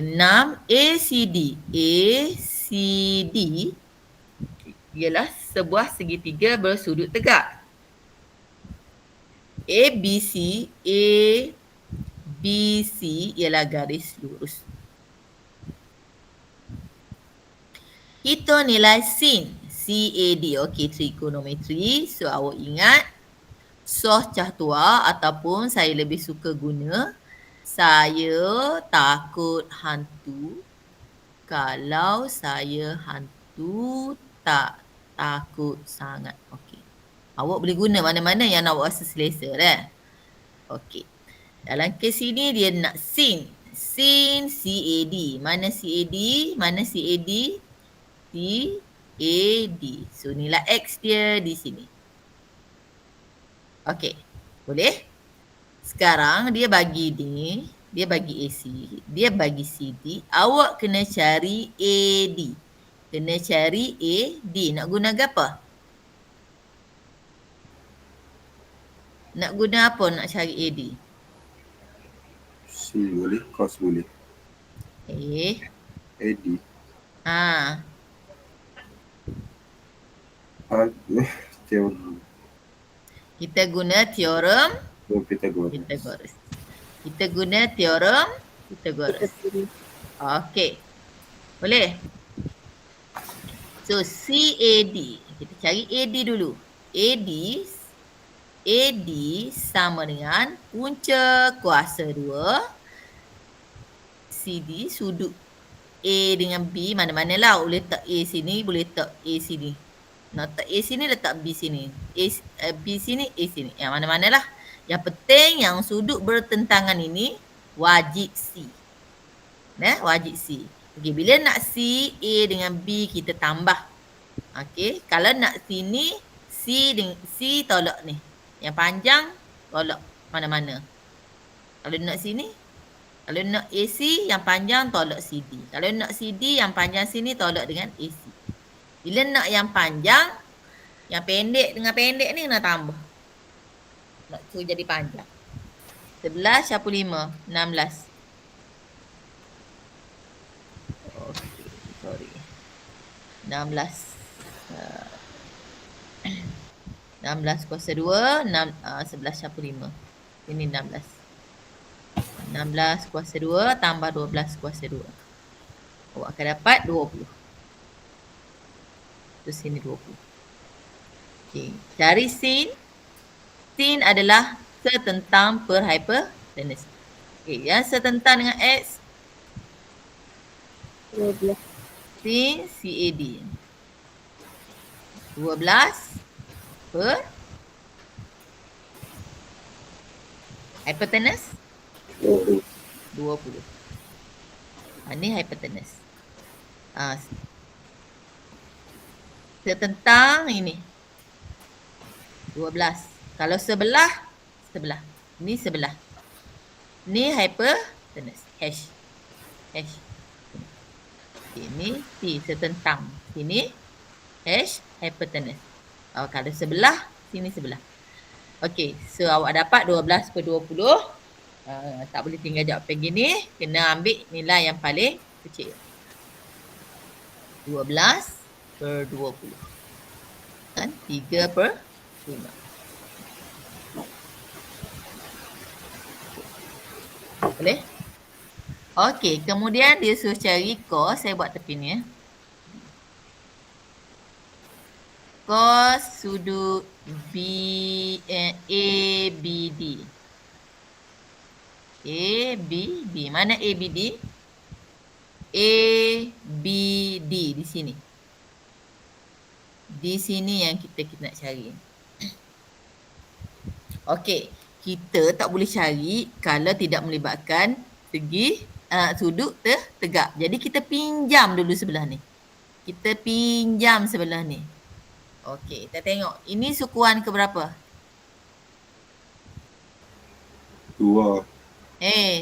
Keenam, ACD. ACD ialah sebuah segitiga bersudut tegak. ABC ialah garis lurus. Kita nilai sin CAD. Okey, trigonometri. So awak ingat soh cah tua ataupun saya lebih suka guna saya takut hantu. Kalau saya hantu tak takut sangat. Okey. Awak boleh guna mana-mana yang awak rasa selesa dah. Okey. Dalam kes ini dia nak sin. Sin CAD. Mana CAD? Mana CAD? CAD. So nilai X dia di sini. Okey. Boleh? Sekarang dia bagi ni, dia bagi AC, dia bagi CD, awak kena cari AD. Kena cari AD. Nak guna apa? Nak guna apa nak cari AD? Sin boleh, cos boleh. AD. Teorem. Kita guna teorem Pythagoras. Kita guna teorem Pythagoras. Okey. Boleh? So CAD. Kita cari AD dulu. AD sama dengan punca kuasa 2 CD sudut A dengan B mana-manalah. Boleh letak A sini, boleh letak A sini. Nak letak A sini, letak B sini. B sini, A sini. Yang mana-manalah. Yang penting yang sudut bertentangan ini wajib C. Wajib C. Okey, bila nak C, A dengan B kita tambah. Okey, kalau nak sini C dengan C tolak ni. Yang panjang tolak mana-mana. Kalau nak sini, kalau nak AC yang panjang tolak CD. Kalau nak CD yang panjang sini tolak dengan AC. Bila nak yang panjang, yang pendek dengan pendek ni kena tambah. Nak suruh jadi panjang. 11 campur 5, 16. Okey, sorry. 16. 16 kuasa 2, 11 campur 5. Ini 16. 16 kuasa 2 tambah 12 kuasa 2. Awak akan dapat 20. Terus sini 20. Okey, cari sin. Sin adalah setentang per hypotenuse. Okey, yang setentang dengan X 12. sin CAD. 12 per hypotenuse 20. Ini hypotenuse. Setentang ini 12. Kalau sebelah. Ini sebelah. Ini hypotenuse. H. Ini T setentang. Sini H hypotenuse. Kalau sebelah, sini sebelah. Okey, so awak dapat 12 per 20. Tak boleh tinggal jawapan gini. Kena ambil nilai yang paling kecil. 12 per 20. Dan 3 per 5. Boleh? Okey, kemudian dia suruh cari cos. Saya buat tepi ni. Cos sudut ABD. ABD. Mana ABD? ABD di sini. Di sini yang kita nak cari. Okey, kita tak boleh cari kalau tidak melibatkan segi sudut tegak. Jadi kita pinjam dulu sebelah ni. Kita pinjam sebelah ni. Okey, kita tengok. Ini sukuan ke berapa? 2.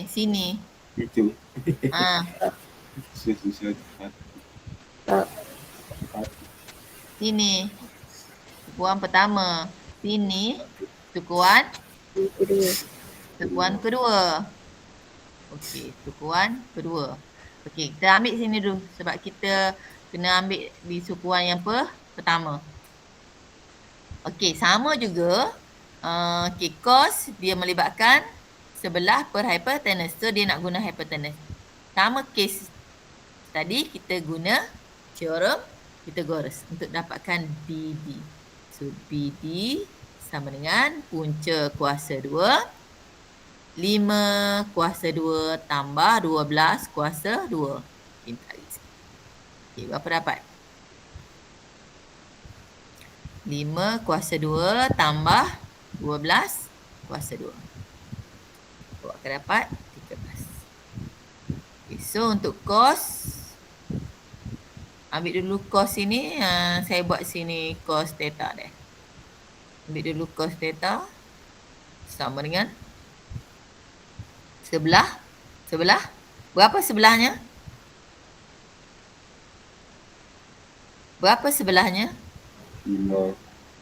Sini. Itu. Sini. Sukuan pertama. Sini. Sukuan kedua. Okey, sukuan kedua. Okey, kita ambil sini dulu sebab kita kena ambil di sukuan yang pertama. Okey, sama juga. Okey, cos dia melibatkan sebelah per hypotenuse. So, dia nak guna hypotenuse. Sama kes tadi, kita guna teorem Pythagoras untuk dapatkan BD. So, BD sama dengan punca kuasa 2. 5 kuasa 2 tambah 12 kuasa 2. Kita tarik sikit. Okey, berapa dapat? 5 kuasa 2 tambah 12 kuasa 2. Awak akan dapat 13. Okay, so untuk cos, ambil dulu cos sini. Saya buat sini cos theta deh. Ambil dulu cos theta. Sama dengan sebelah. Berapa sebelahnya? Berapa sebelahnya? 5.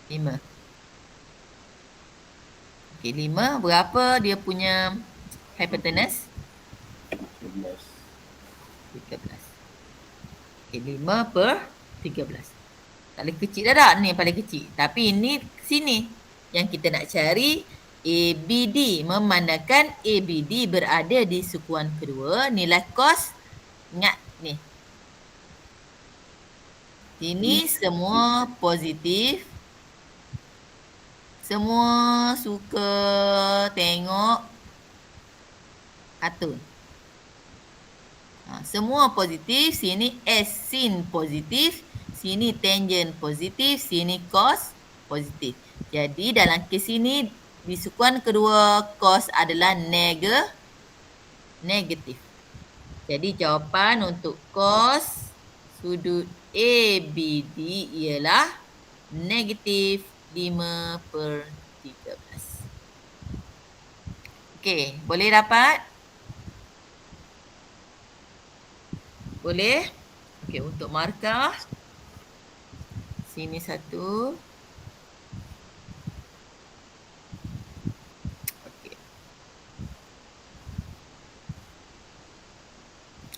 5. Okey, 5. Berapa dia punya hypotenuse? 13. 13. Okey, 5 per 13. Paling kecil dah tak? Ni paling kecil. Tapi ini sini. Yang kita nak cari ABD. Memandangkan ABD berada di sukuan kedua. Nilai cos. Ingat ni. Ini semua positif. Semua suka tengok kartun. Semua positif. Sini S sin positif. Sini tangent positif. Sini cos positif. Jadi dalam kes ini di sukuan kedua cos adalah negatif. Jadi jawapan untuk cos sudut ABD ialah negatif 5 per 13. Okey, boleh dapat? Boleh? Okey, untuk markah. Sini 1. Okey.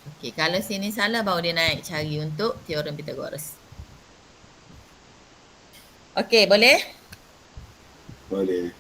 Okey, kalau sini salah baru dia naik cari untuk teorem Pythagoras. Okey, boleh? Boleh.